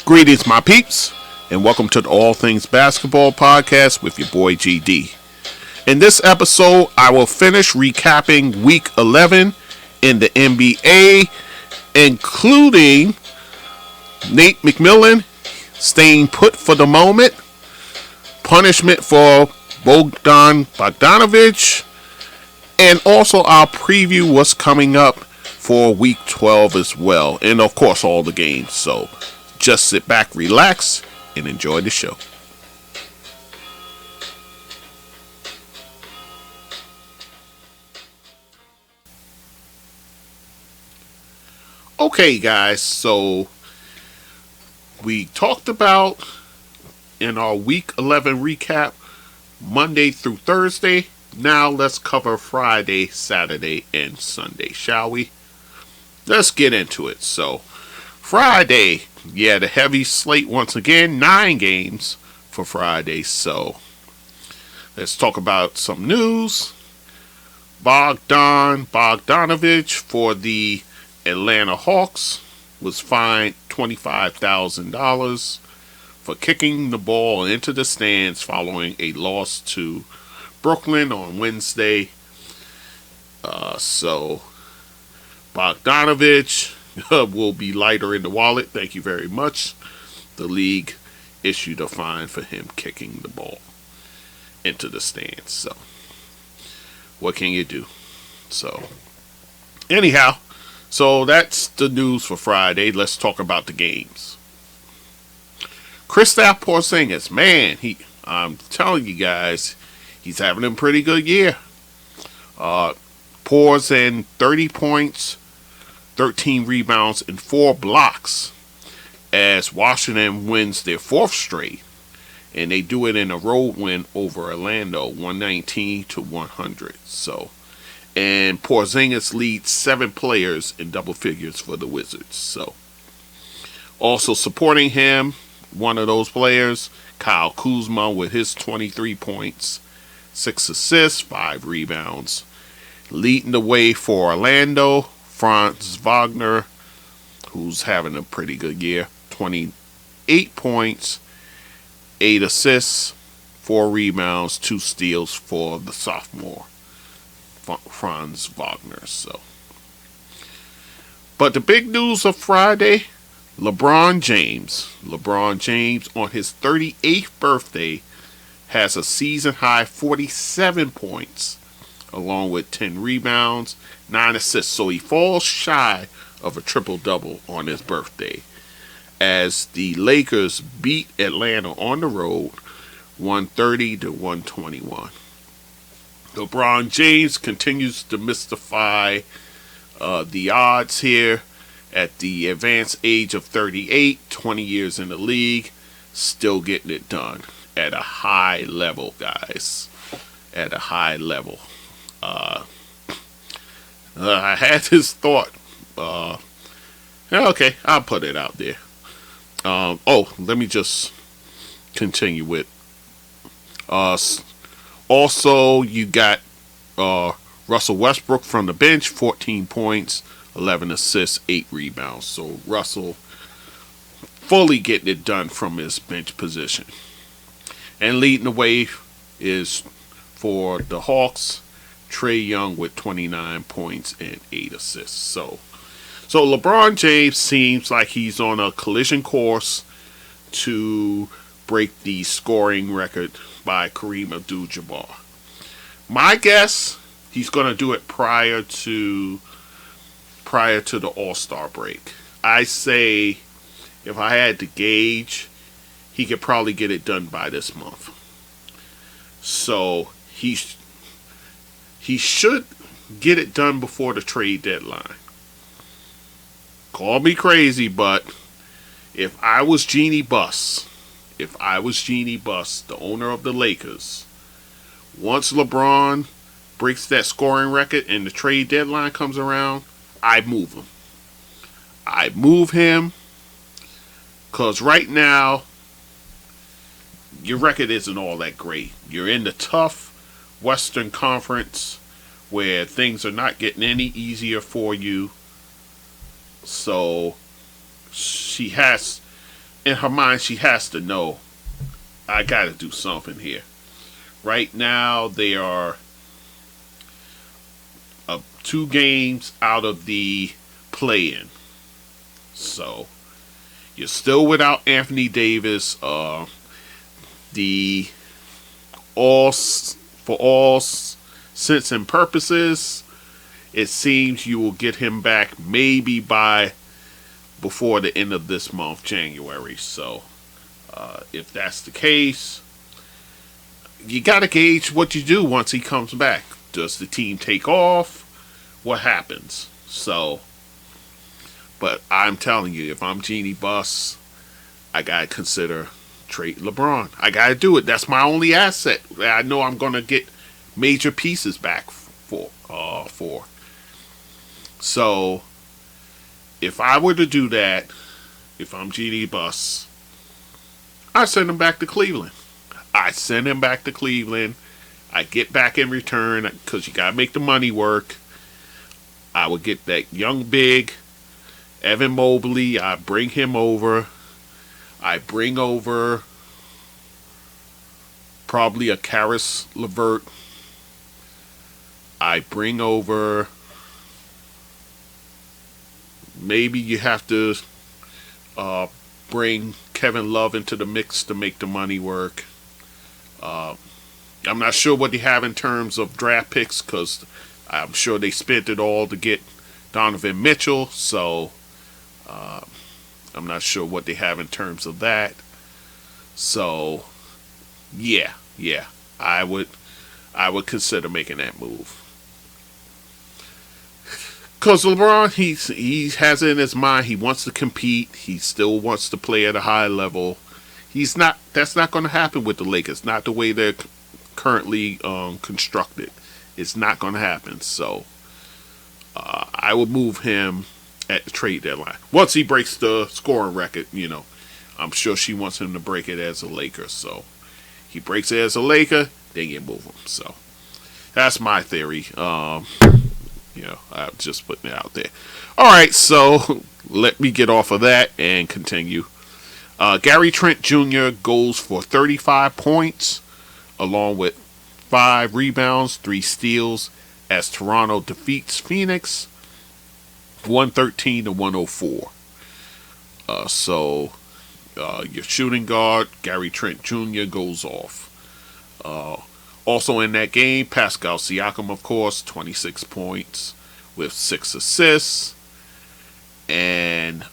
Greetings, my peeps, and welcome to the All Things Basketball Podcast with your boy GD. In this episode, I will finish recapping Week 11 in the NBA, including Nate McMillan staying put for the moment, punishment for Bogdan Bogdanovic, and also I'll preview what's coming up for Week 12 as well, and of course all the games. So just sit back, relax, and enjoy the show. Okay, guys, so we talked about in our Week 11 recap Monday through Thursday. Now let's cover Friday, Saturday, and Sunday, shall we? Let's get into it. So Friday, the heavy slate once again, 9 games for Friday. So let's talk about some news. Bogdan Bogdanovic for the Atlanta Hawks was fined $25,000 for kicking the ball into the stands following a loss to Brooklyn on Wednesday. So Bogdanovic will be lighter in the wallet. Thank you very much. The league issued a fine for him kicking the ball into the stands. So what can you do? So anyhow, so that's the news for Friday. Let's talk about the games. Kristaps Porzingis, man, I'm telling you guys, he's having a pretty good year. Pours in 30 points, 13 rebounds, and 4 blocks as Washington wins their 4th straight. And they do it in a road win over Orlando, 119-100. So, and Porzingis leads 7 players in double figures for the Wizards. So, also supporting him, one of those players, Kyle Kuzma, with his 23 points, 6 assists, 5 rebounds. Leading the way for Orlando, Franz Wagner, who's having a pretty good year, 28 points, 8 assists, 4 rebounds, 2 steals for the sophomore, Franz Wagner. So, but the big news of Friday, LeBron James on his 38th birthday has a season-high 47 points, along with 10 rebounds, 9 assists. So he falls shy of a triple-double on his birthday as the Lakers beat Atlanta on the road 130-121. LeBron James continues to mystify the odds here at the advanced age of 38, 20 years in the league, still getting it done at a high level, guys. At a high level. I had this thought. Okay, I'll put it out there. Let me just continue with. Also, you got Russell Westbrook from the bench, 14 points, 11 assists, 8 rebounds. So Russell fully getting it done from his bench position. And leading the way is for the Hawks, Trae Young with 29 points and 8 assists. So LeBron James seems like he's on a collision course to break the scoring record by Kareem Abdul-Jabbar. My guess, he's going to do it prior to the All-Star break. I say, if I had to gauge, he could probably get it done by this month. So he should get it done before the trade deadline. Call me crazy, but if I was Jeannie Buss, the owner of the Lakers, once LeBron breaks that scoring record and the trade deadline comes around, I move him. I move him because right now, your record isn't all that great. You're in the tough Western Conference where things are not getting any easier for you. So she has in her mind, she has to know, I got to do something here. Right now, they are 2 games out of the play-in. So, you're still without Anthony Davis. The for all sense and purposes, it seems you will get him back maybe by before the end of this month, January. So, if that's the case, you got to gauge what you do once he comes back. Does the team take off? What happens? So, but I'm telling you, if I'm Jeannie Buss, I got to consider trade LeBron. I got to do it. That's my only asset. I know I'm going to get major pieces back for. So, if I were to do that, if I'm Jeannie Buss, I send him back to Cleveland. I get back in return because you got to make the money work. I would get that young big Evan Mobley. I bring him over. I bring over probably a Karis LeVert. I bring over, maybe you have to bring Kevin Love into the mix to make the money work. I'm not sure what they have in terms of draft picks because I'm sure they spent it all to get Donovan Mitchell. So I'm not sure what they have in terms of that. So yeah, I would consider making that move. Because LeBron, he has it in his mind. He wants to compete. He still wants to play at a high level. That's not going to happen with the Lakers. Not the way they're currently constructed. It's not going to happen. So I would move him at the trade deadline. Once he breaks the scoring record, I'm sure she wants him to break it as a Laker. So he breaks it as a Laker, then you move him. So that's my theory. I'm just putting it out there. All right, so let me get off of that and continue. Gary Trent Jr. goes for 35 points, along with 5 rebounds, 3 steals, as Toronto defeats Phoenix 113-104. Your shooting guard, Gary Trent Jr., goes off. Also in that game, Pascal Siakam, of course, 26 points with 6 assists. And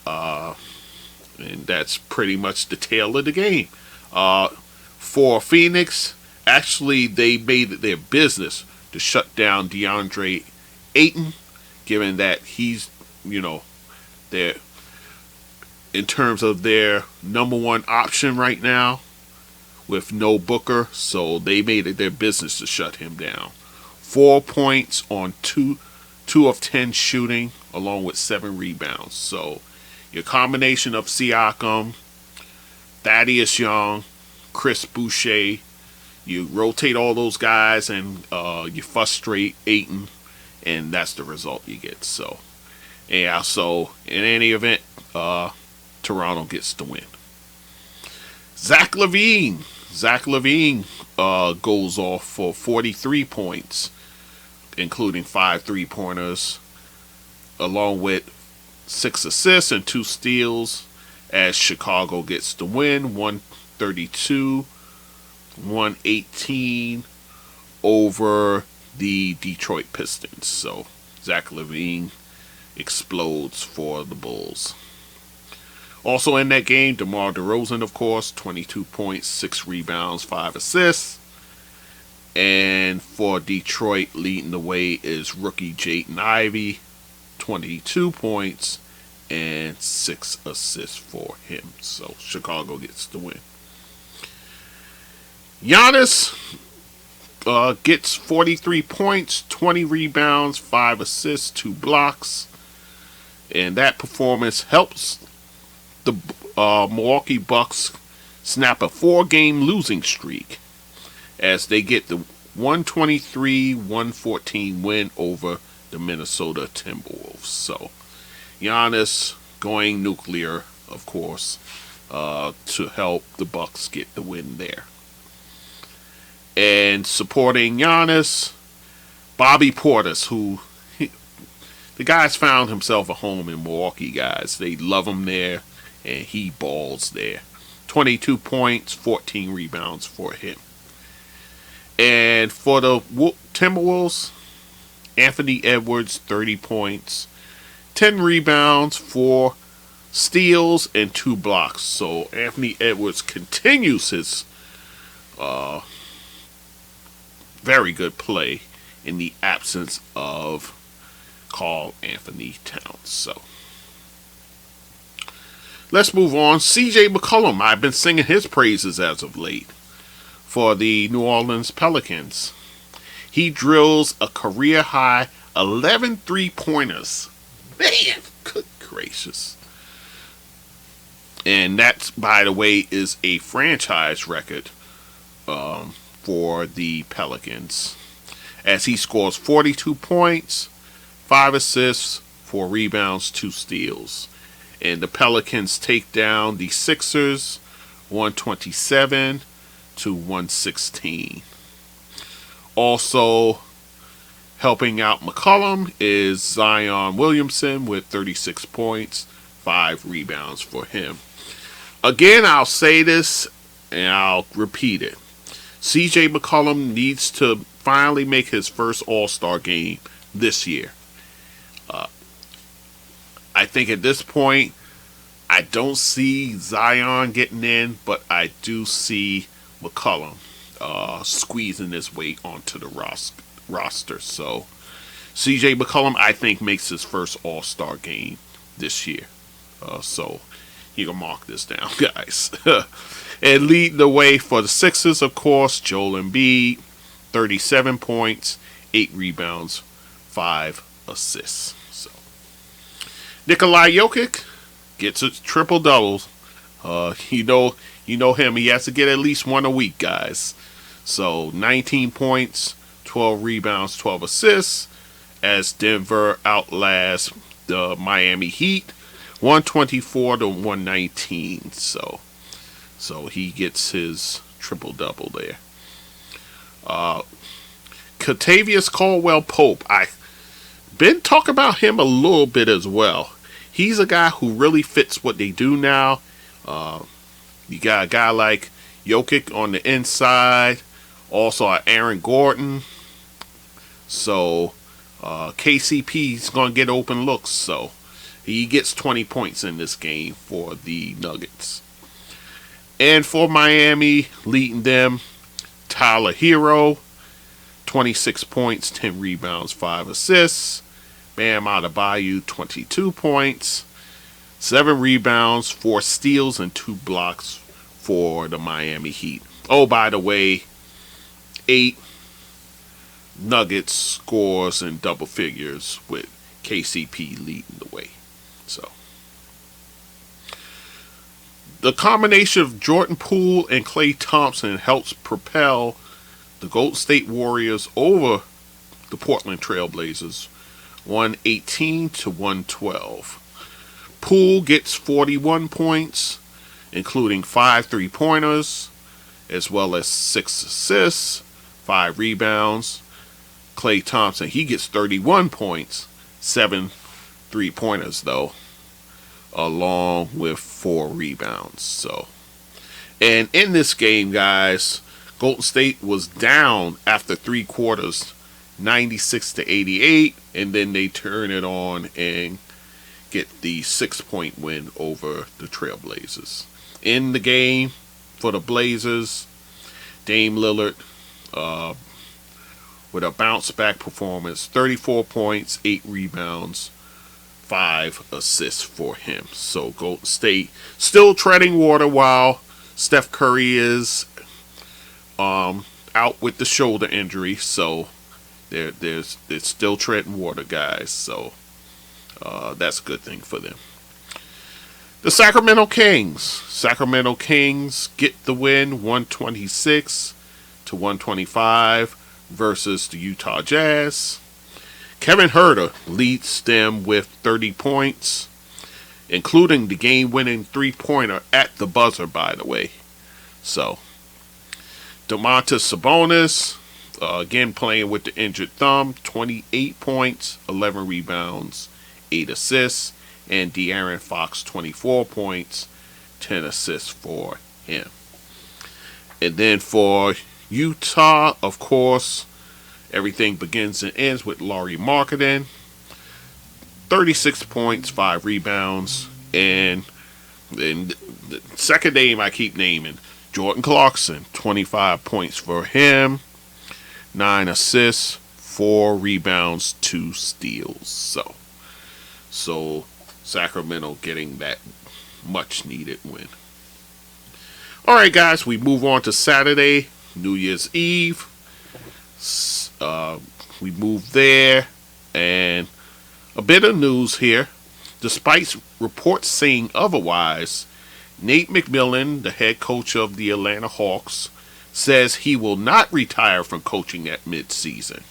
that's pretty much the tail of the game. For Phoenix, actually, they made it their business to shut down DeAndre Ayton, given that he's, their, in terms of their number one option right now with no Booker. So they made it their business to shut him down. 4 points on 2 of 10 shooting, along with 7 rebounds. So your combination of Siakam, Thaddeus Young, Chris Boucher, you rotate all those guys and you frustrate Ayton, and that's the result you get. So, yeah, so in any event, Toronto gets the win. Zach LaVine goes off for 43 points, including 5 3-pointers, along with 6 assists and 2 steals, as Chicago gets the win, 132-118 over the Detroit Pistons. So Zach LaVine explodes for the Bulls. Also in that game, DeMar DeRozan, of course, 22 points, 6 rebounds, 5 assists. And for Detroit, leading the way is rookie Jaden Ivey, 22 points and 6 assists for him. So Chicago gets the win. Giannis gets 43 points, 20 rebounds, 5 assists, 2 blocks. And that performance helps the Milwaukee Bucks snap a 4-game losing streak as they get the 123-114 win over the Minnesota Timberwolves. So Giannis going nuclear, of course, to help the Bucks get the win there. And supporting Giannis, Bobby Portis, the guy's found himself a home in Milwaukee, guys. They love him there, and he balls there. 22 points, 14 rebounds for him. And for the Timberwolves, Anthony Edwards, 30 points, 10 rebounds, 4 steals, and 2 blocks. So Anthony Edwards continues his very good play in the absence of Karl Anthony Towns. So let's move on. CJ McCollum, I've been singing his praises as of late for the New Orleans Pelicans. He drills a career high 11 3-pointers. Man, good gracious. And that, by the way, is a franchise record for the Pelicans, as he scores 42 points, 5 assists, 4 rebounds, 2 steals. And the Pelicans take down the Sixers 127 to 116. Also helping out McCollum is Zion Williamson with 36 points, 5 rebounds for him. Again, I'll say this and I'll repeat it. CJ McCollum needs to finally make his first All-Star game this year. I think at this point, I don't see Zion getting in, but I do see McCollum squeezing his way onto the roster. So CJ McCollum, I think, makes his first All-Star game this year. So you can mark this down, guys. And leading the way for the Sixers, of course, Joel Embiid, 37 points, 8 rebounds, 5 assists. So Nikola Jokic gets a triple-double. You know him. He has to get at least one a week, guys. So 19 points, 12 rebounds, 12 assists, as Denver outlasts the Miami Heat 124 to 119. So he gets his triple-double there. Kentavious Caldwell-Pope. I've been talking about him a little bit as well. He's a guy who really fits what they do now. You got a guy like Jokic on the inside. Also Aaron Gordon. So KCP's going to get open looks. So he gets 20 points in this game for the Nuggets. And for Miami, leading them, Tyler Hero, 26 points, 10 rebounds, 5 assists. Bam Adebayo, 22 points, 7 rebounds, 4 steals, and 2 blocks for the Miami Heat. Oh, by the way, 8 Nuggets scores in double figures with KCP leading the way. So the combination of Jordan Poole and Klay Thompson helps propel the Golden State Warriors over the Portland Trail Blazers 118 to 112. Poole gets 41 points, including 5 3-pointers, as well as 6 assists, 5 rebounds. Klay Thompson, he gets 31 points, 7 3-pointers though, along with 4 rebounds. So, and in this game, guys, Golden State was down after 3 quarters, 96 to 88, and then they turn it on and get the 6-point win over the Trailblazers. In the game for the Blazers, Dame Lillard with a bounce-back performance, 34 points, 8 rebounds, 5 assists for him. So Golden State still treading water while Steph Curry is out with the shoulder injury. So they're still treading water, guys. So that's a good thing for them. The Sacramento Kings get the win, 126 to 125 versus the Utah Jazz. Kevin Huerter leads them with 30 points. including the game-winning three-pointer at the buzzer, by the way. So, Domantas Sabonis, again playing with the injured thumb, 28 points, 11 rebounds, 8 assists, and De'Aaron Fox, 24 points, 10 assists for him. And then for Utah, of course, everything begins and ends with Lauri Markkanen, 36 points, 5 rebounds, and then the second name I keep naming, Jordan Clarkson, 25 points for him, 9 assists, 4 rebounds, 2 steals. So Sacramento getting that much needed win. Alright guys, we move on to Saturday, New Year's Eve. We move there, and a bit of news here. Despite reports saying otherwise, Nate McMillan, the head coach of the Atlanta Hawks, says he will not retire from coaching at midseason.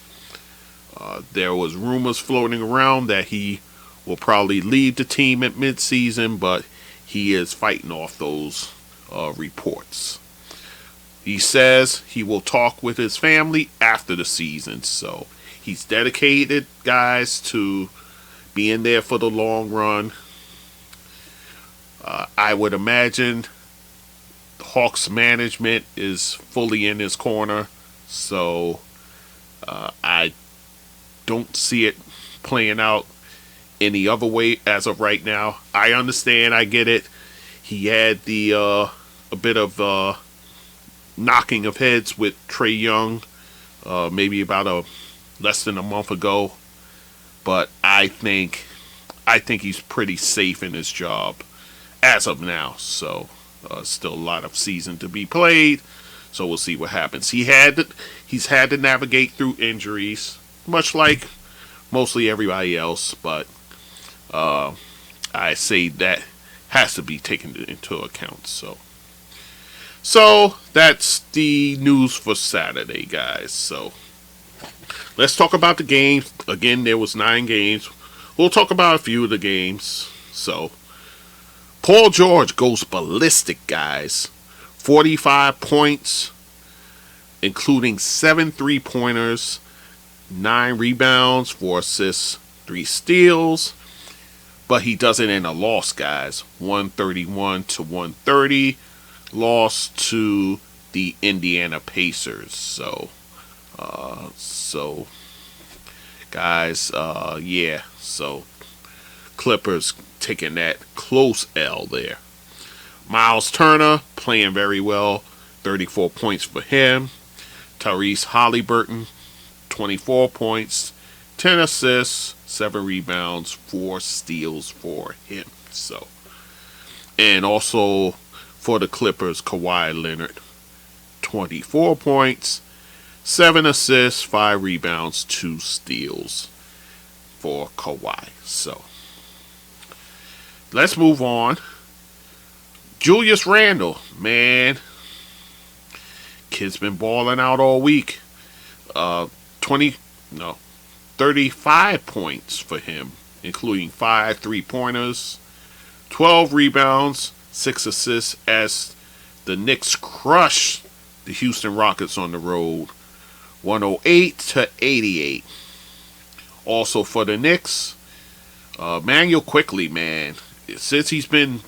There was rumors floating around that he will probably leave the team at midseason, but he is fighting off those reports. He says he will talk with his family after the season, so he's dedicated, guys, to being there for the long run. I would imagine the Hawks management is fully in his corner, so I don't see it playing out any other way as of right now. I understand, I get it. He had the a bit of knocking of heads with Trae Young, maybe about less than a month ago, but I think he's pretty safe in his job as of now. So still a lot of season to be played, so we'll see what happens. He's had to navigate through injuries, much like mostly everybody else, but I say that has to be taken into account. So that's the news for Saturday, guys. So let's talk about the games. Again, there was 9 games. We'll talk about a few of the games. So Paul George goes ballistic, guys. 45 points, including 7 3-pointers, 9 rebounds, 4 assists, 3 steals. But he does it in a loss, guys. 131-130. Loss to the Indiana Pacers. So guys, yeah. So Clippers taking that close L there. Miles Turner playing very well. 34 points for him. Tyrese Halliburton, 24 points, 10 assists, 7 rebounds, 4 steals for him. So, and also for the Clippers, Kawhi Leonard, 24 points, 7 assists, 5 rebounds, 2 steals for Kawhi. So, let's move on. Julius Randle, man, kid's been balling out all week. 35 points for him, including 5 3-pointers, 12 rebounds, 6 assists as the Knicks crush the Houston Rockets on the road, 108-88. Also for the Knicks, Manuel Quickley, man, since he's been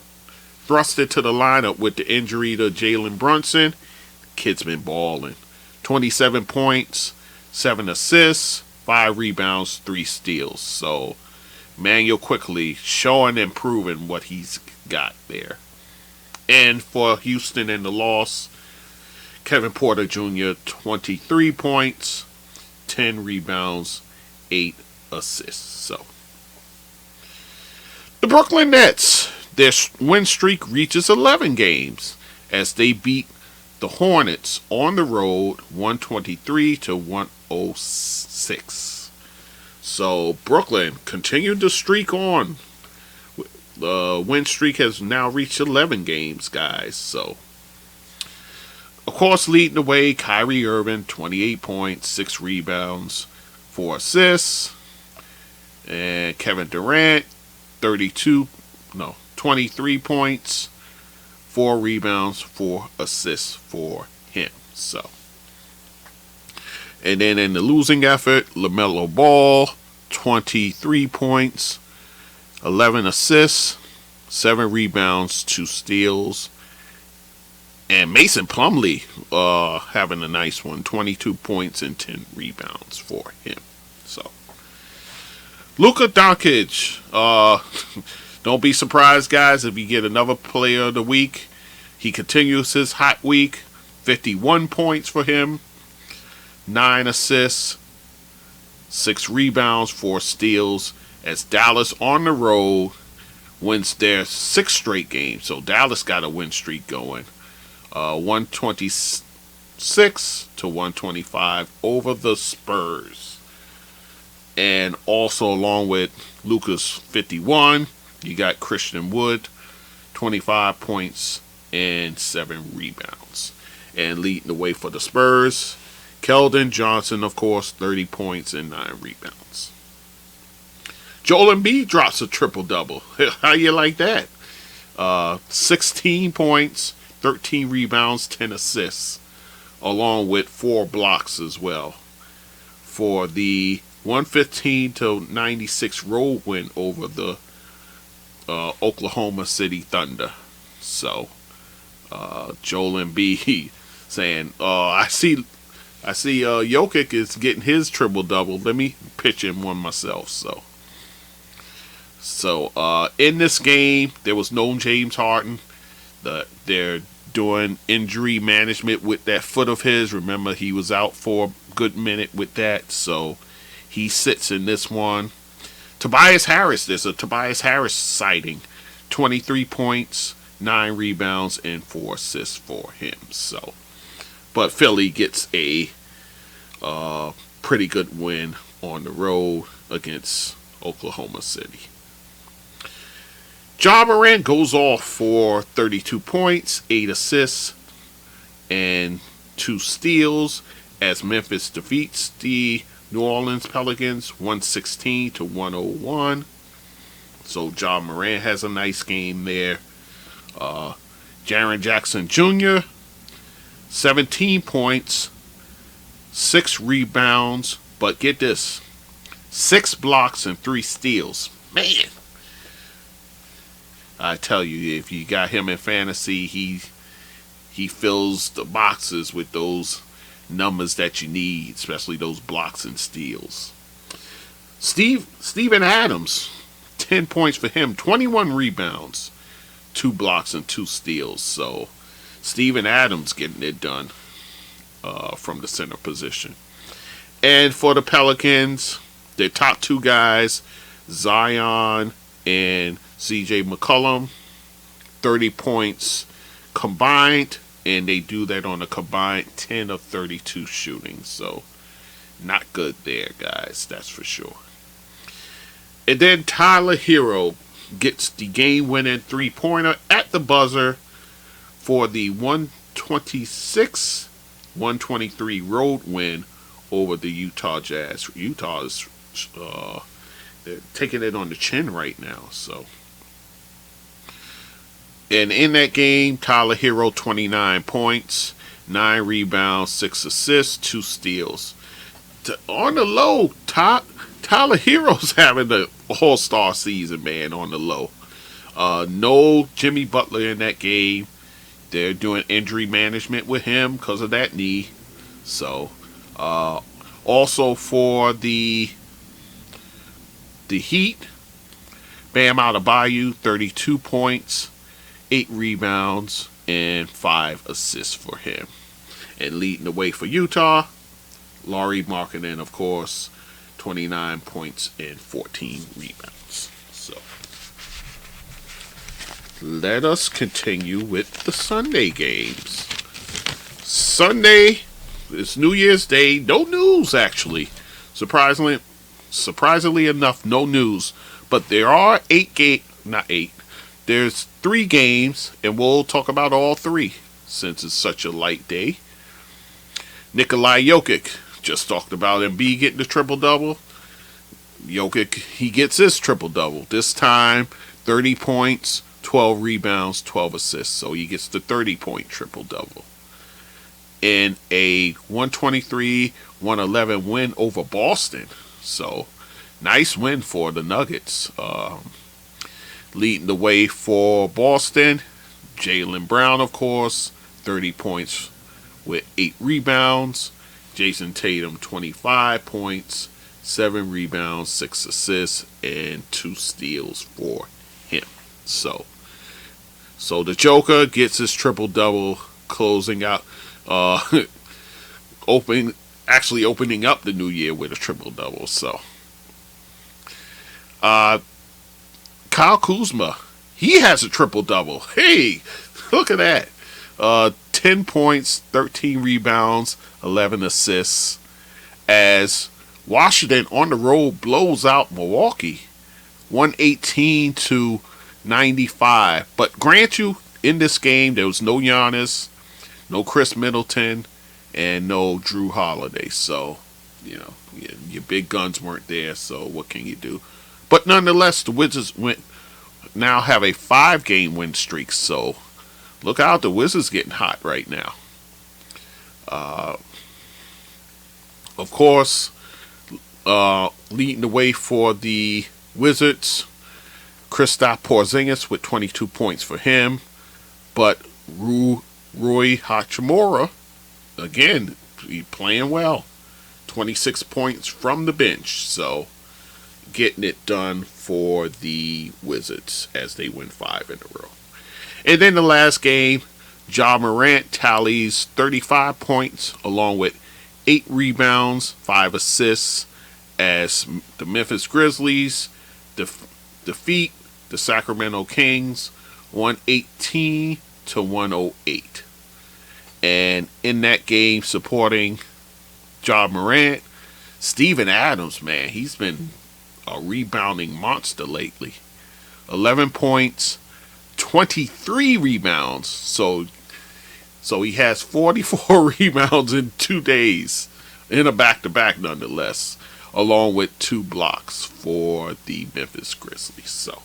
thrusted to the lineup with the injury to Jalen Brunson, kid's been balling. 27 points, 7 assists, 5 rebounds, 3 steals. So Manuel Quickley showing and proving what he's got there. And for Houston in the loss, Kevin Porter Jr., 23 points, 10 rebounds, 8 assists. So the Brooklyn Nets, their win streak reaches 11 games as they beat the Hornets on the road 123-106. So Brooklyn continued to streak on. The win streak has now reached 11 games, guys. So, of course, leading the way, Kyrie Irving, 28 points, 6 rebounds, 4 assists. And Kevin Durant, 32 no, 23 points, 4 rebounds, 4 assists for him. So, and then in the losing effort, LaMelo Ball, 23 points, 11 assists, 7 rebounds, 2 steals. And Mason Plumlee having a nice one, 22 points and 10 rebounds for him. So, Luka Doncic, don't be surprised, guys, if you get another player of the week. He continues his hot week, 51 points for him, 9 assists, 6 rebounds, 4 steals, as Dallas on the road wins their 6th straight game. So Dallas got a win streak going. 126 to 125 over the Spurs. And also along with Luka's 51, you got Christian Wood, 25 points and 7 rebounds. And leading the way for the Spurs, Keldon Johnson, of course, 30 points and 9 rebounds. Joel Embiid drops a triple-double. How you like that? 16 points, 13 rebounds, 10 assists, along with 4 blocks as well, for the 115 to 96 road win over the Oklahoma City Thunder. So, Joel Embiid saying, I see Jokic is getting his triple-double. Let me pitch him one myself. So in this game, there was no James Harden. They're doing injury management with that foot of his. Remember, he was out for a good minute with that. So he sits in this one. Tobias Harris, there's a Tobias Harris sighting. 23 points, 9 rebounds, and 4 assists for him. So, but Philly gets a pretty good win on the road against Oklahoma City. Ja Morant goes off for 32 points, 8 assists, and 2 steals as Memphis defeats the New Orleans Pelicans 116 to 101. So Ja Morant has a nice game there. Jaren Jackson Jr., 17 points, 6 rebounds, but get this, 6 blocks and 3 steals. Man, I tell you, if you got him in fantasy, he fills the boxes with those numbers that you need, especially those blocks and steals. Steven Adams, 10 points for him, 21 rebounds, 2 blocks and 2 steals. So Steven Adams getting it done from the center position. And for the Pelicans, their top 2 guys, Zion and CJ McCollum, 30 points combined, and they do that on a combined 10 of 32 shooting. So, not good there, guys, that's for sure. And then Tyler Hero gets the game-winning 3-pointer at the buzzer for the 126-123 road win over the Utah Jazz. Utah is they're taking it on the chin right now, so. And in that game, Tyler Hero, 29 points, 9 rebounds, 6 assists, 2 steals. On the low, Tyler Hero's having an all-star season, man, on the low. No Jimmy Butler in that game. They're doing injury management with him because of that knee. So, also for the Heat, Bam Adebayo, 32 points, 8 rebounds, and 5 assists for him. And leading the way for Utah, Lauri Markkanen, of course, 29 points and 14 rebounds. So, let us continue with the Sunday games. Sunday is New Year's Day. No news, actually. Surprisingly enough, no news. But there are 8 games, not 8. There's 3 games, and we'll talk about all 3 since it's such a light day. Nikola Jokic, just talked about Embiid getting the triple-double. Jokic, he gets his triple-double. This time, 30 points, 12 rebounds, 12 assists. So he gets the 30-point triple-double. In a 123-111 win over Boston. So, nice win for the Nuggets. Leading the way for Boston, Jaylen Brown, of course, 30 points with 8 rebounds. Jason Tatum, 25 points, 7 rebounds, 6 assists, and 2 steals for him. So the Joker gets his triple-double, closing out, opening up the new year with a triple-double. So, Kyle Kuzma, he has a triple-double. Hey, look at that. 10 points, 13 rebounds, 11 assists, as Washington on the road blows out Milwaukee 118-95. But grant you, in this game, there was no Giannis, no Chris Middleton, and no Drew Holiday. So, your big guns weren't there, so what can you do? But nonetheless, the Wizards now have a 5-game win streak, so look out, the Wizards getting hot right now. Of course, leading the way for the Wizards, Kristaps Porzingis with 22 points for him. But Rui Hachimura, again, playing well. 26 points from the bench. So, getting it done for the Wizards as they win 5 in a row. And then the last game, Ja Morant tallies 35 points along with 8 rebounds, 5 assists as the Memphis Grizzlies defeat the Sacramento Kings 118-108. And in that game, supporting Ja Morant, Steven Adams, man, he's been a rebounding monster lately. 11 points, 23 rebounds. So he has 44 rebounds in 2 days, in a back-to-back nonetheless, along with 2 blocks for the Memphis Grizzlies. So,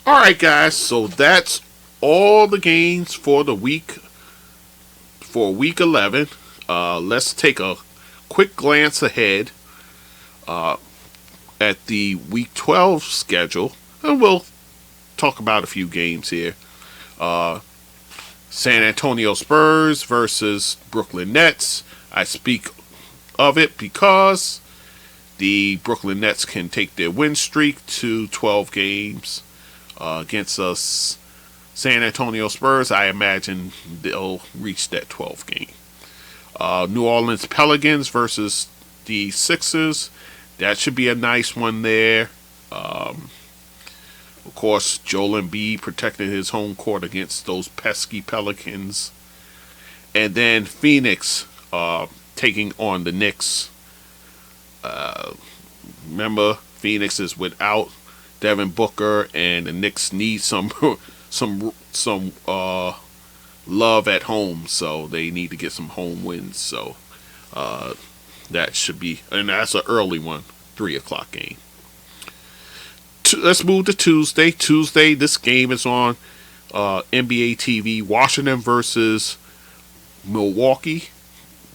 all right, guys. So that's all the games for the week, for week 11. Let's take a quick glance ahead at the week 12 schedule, and we'll talk about a few games here. San Antonio Spurs versus Brooklyn Nets. I speak of it because the Brooklyn Nets can take their win streak to 12 games against us. San Antonio Spurs, I imagine they'll reach that 12 game. New Orleans Pelicans versus the Sixers. That should be a nice one there. Of course, Joel Embiid protecting his home court against those pesky Pelicans. And then Phoenix taking on the Knicks. Remember, Phoenix is without Devin Booker, and the Knicks need some love at home, so they need to get some home wins. So that should be, and that's an early one, 3:00 game. Let's move to Tuesday. Tuesday, this game is on NBA TV. Washington versus Milwaukee,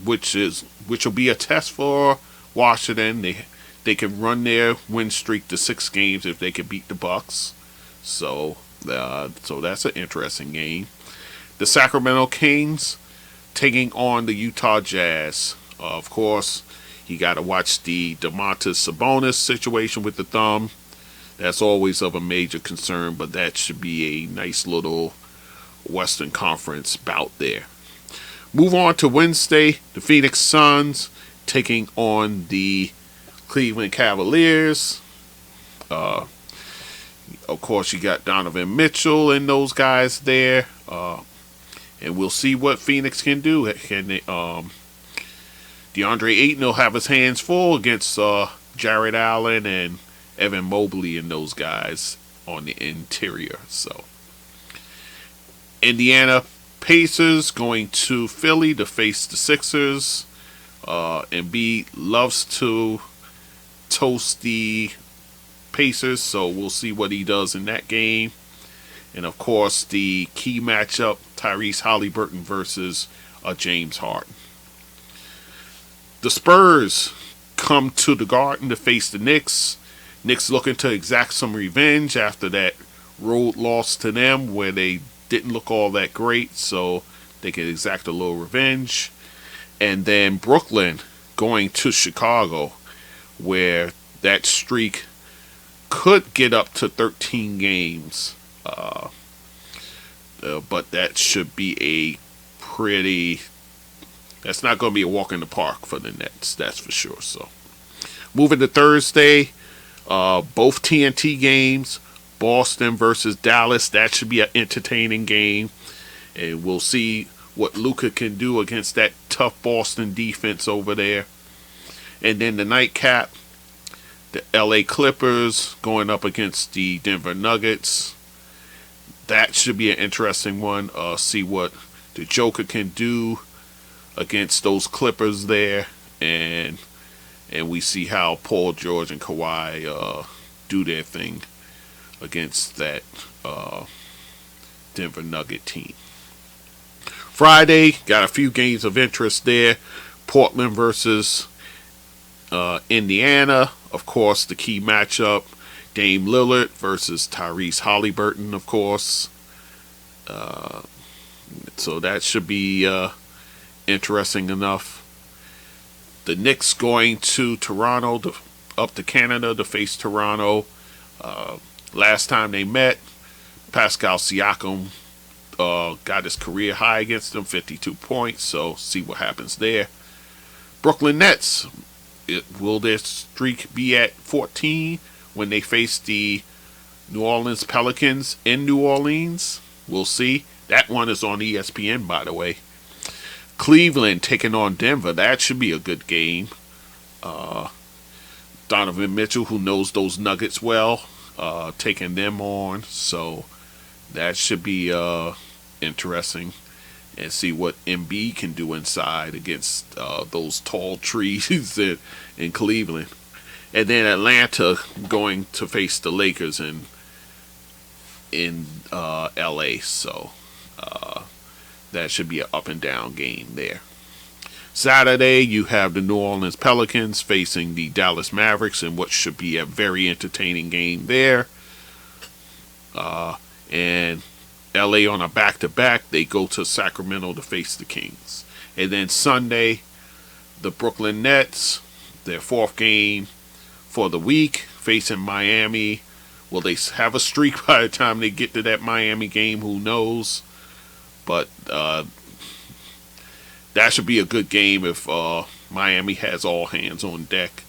which will be a test for Washington. They can run their win streak to 6 games if they can beat the Bucks. So that's an interesting game. The Sacramento Kings taking on the Utah Jazz. Of course, you got to watch the Domantas Sabonis situation with the thumb. That's always of a major concern, but that should be a nice little Western Conference bout there. Move on to Wednesday, the Phoenix Suns taking on the Cleveland Cavaliers. Of course, you got Donovan Mitchell and those guys there. And we'll see what Phoenix can do. Can they, DeAndre Ayton will have his hands full against Jared Allen and Evan Mobley and those guys on the interior. So, Indiana Pacers going to Philly to face the Sixers. Embiid loves to toast the Pacers, so we'll see what he does in that game. And of course, the key matchup, Tyrese Halliburton versus James Harden. The Spurs come to the Garden to face the Knicks. Knicks looking to exact some revenge after that road loss to them where they didn't look all that great, so they can exact a little revenge. And then Brooklyn going to Chicago, where that streak could get up to 13 games. But that should be a pretty... That's not going to be a walk in the park for the Nets, that's for sure. So, moving to Thursday, both TNT games, Boston versus Dallas. That should be an entertaining game. And we'll see what Luka can do against that tough Boston defense over there. And then the nightcap, the LA Clippers going up against the Denver Nuggets. That should be an interesting one. See what the Joker can do against those Clippers there. And we see how Paul George and Kawhi do their thing against that Denver Nugget team. Friday, got a few games of interest there. Portland versus Indiana. Of course, the key matchup, Dame Lillard versus Tyrese Halliburton, of course. So that should be interesting enough. The Knicks going to Toronto, up to Canada to face Toronto. Last time they met, Pascal Siakam got his career high against them, 52 points. So see what happens there. Brooklyn Nets, will their streak be at 14 when they face the New Orleans Pelicans in New Orleans? We'll see. That one is on ESPN, by the way. Cleveland taking on Denver. That should be a good game. Donovan Mitchell, who knows those Nuggets well, taking them on. So that should be interesting. And see what Embiid can do inside against those tall trees in Cleveland. And then Atlanta going to face the Lakers in LA. So that should be an up and down game there. Saturday, you have the New Orleans Pelicans facing the Dallas Mavericks in what should be a very entertaining game there. And LA on a back-to-back, they go to Sacramento to face the Kings. And then Sunday, the Brooklyn Nets, their fourth game for the week, facing Miami. Will they have a streak by the time they get to that Miami game? Who knows? But that should be a good game if Miami has all hands on deck.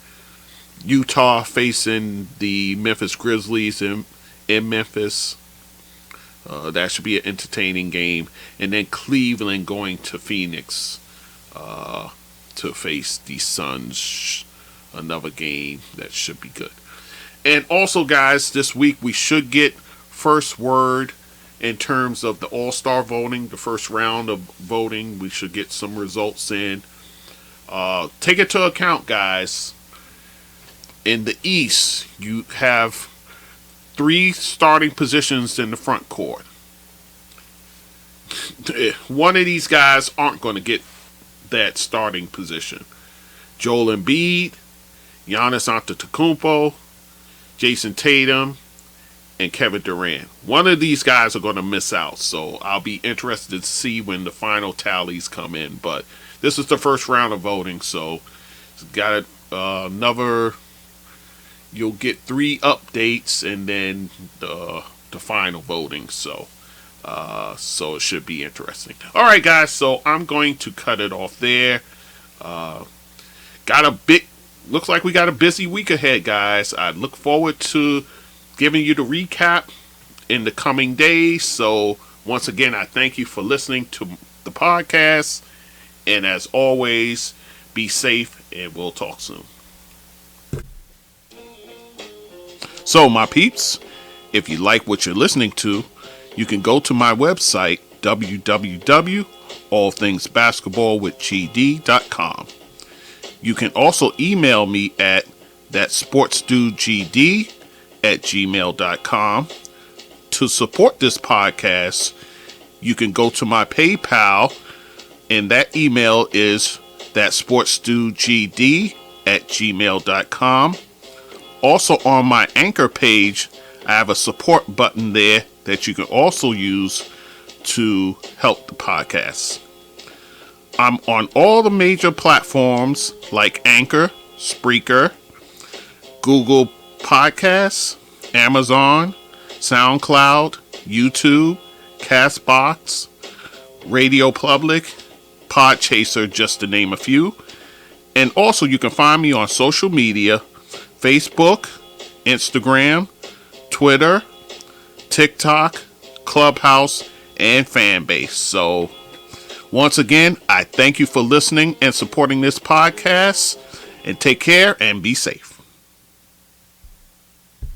Utah facing the Memphis Grizzlies in Memphis. That should be an entertaining game. And then Cleveland going to Phoenix to face the Suns. Another game that should be good. And also, guys, this week we should get first word in terms of the All-Star voting, the first round of voting. We should get some results in. Take it to account, guys. In the East, you have 3 starting positions in the front court. One of these guys aren't going to get that starting position. Joel Embiid, Giannis Antetokounmpo, Jason Tatum, and Kevin Durant. One of these guys are going to miss out, so I'll be interested to see when the final tallies come in. But this is the first round of voting, so it's got another... You'll get 3 updates and then the final voting. So it should be interesting. All right, guys. So I'm going to cut it off there. Looks like we got a busy week ahead, guys. I look forward to giving you the recap in the coming days. So once again, I thank you for listening to the podcast. And as always, be safe and we'll talk soon. So, my peeps, if you like what you're listening to, you can go to my website, www.allthingsbasketballwithgd.com. You can also email me at thatsportsdudegd sportsdude@gmail.com. To support this podcast, you can go to my PayPal, and that email is thatsportsdudegd@gmail.com. Also on my Anchor page, I have a support button there that you can also use to help the podcast. I'm on all the major platforms like Anchor, Spreaker, Google Podcasts, Amazon, SoundCloud, YouTube, Castbox, Radio Public, Podchaser, just to name a few. And also you can find me on social media, Facebook, Instagram, Twitter, TikTok, Clubhouse, and Fanbase. So once again, I thank you for listening and supporting this podcast, and take care and be safe.